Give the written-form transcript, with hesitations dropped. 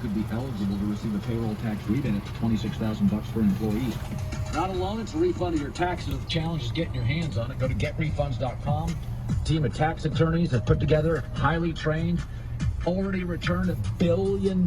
could be eligible to receive a payroll tax rebate up to $26,000 for employees. Not alone, it's a refund of your taxes. The challenge is getting your hands on it. Go to getrefunds.com. A team of tax attorneys have put together, highly trained, already returned $1 billion.